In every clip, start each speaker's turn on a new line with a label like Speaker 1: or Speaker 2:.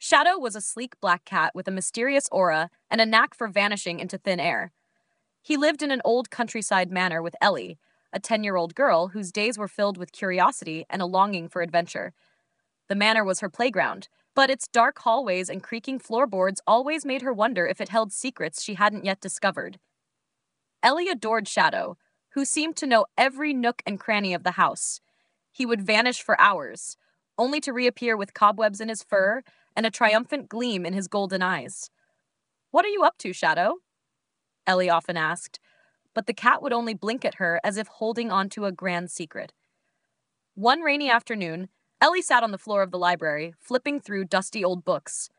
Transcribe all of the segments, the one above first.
Speaker 1: Shadow was a sleek black cat with a mysterious aura and a knack for vanishing into thin air. He lived in an old countryside manor with Ellie, a 10-year-old girl whose days were filled with curiosity and a longing for adventure. The manor was her playground, but its dark hallways and creaking floorboards always made her wonder if it held secrets she hadn't yet discovered. Ellie adored Shadow, who seemed to know every nook and cranny of the house. He would vanish for hours, only to reappear with cobwebs in his fur and a triumphant gleam in his golden eyes. "What are you up to, Shadow?" Ellie often asked, but the cat would only blink at her as if holding on to a grand secret. One rainy afternoon, Ellie sat on the floor of the library, flipping through dusty old books.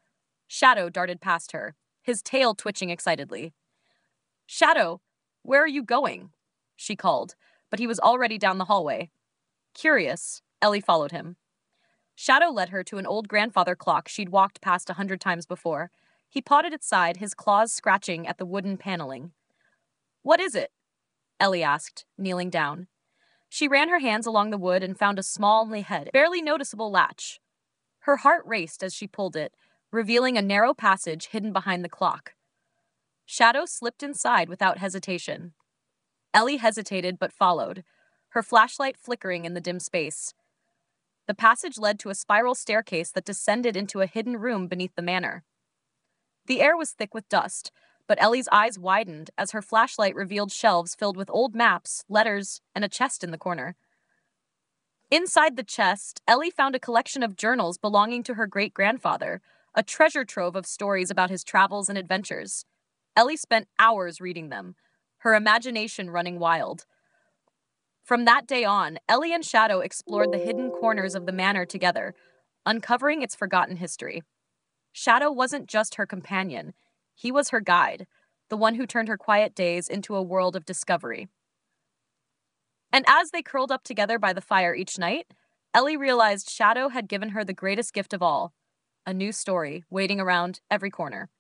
Speaker 1: Shadow darted past her, his tail twitching excitedly. "Shadow, where are you going?" she called, but he was already down the hallway. Curious, Ellie followed him. Shadow led her to an old grandfather clock she'd walked past 100 times before. He pawed at its side, his claws scratching at the wooden paneling. "What is it?" Ellie asked, kneeling down. She ran her hands along the wood and found a small, barely noticeable latch. Her heart raced as she pulled it, revealing a narrow passage hidden behind the clock. Shadow slipped inside without hesitation. Ellie hesitated but followed, her flashlight flickering in the dim space. The passage led to a spiral staircase that descended into a hidden room beneath the manor. The air was thick with dust, but Ellie's eyes widened as her flashlight revealed shelves filled with old maps, letters, and a chest in the corner. Inside the chest, Ellie found a collection of journals belonging to her great-grandfather, a treasure trove of stories about his travels and adventures. Ellie spent hours reading them, her imagination running wild. From that day on, Ellie and Shadow explored the hidden corners of the manor together, uncovering its forgotten history. Shadow wasn't just her companion. He was her guide, the one who turned her quiet days into a world of discovery. And as they curled up together by the fire each night, Ellie realized Shadow had given her the greatest gift of all, a new story waiting around every corner.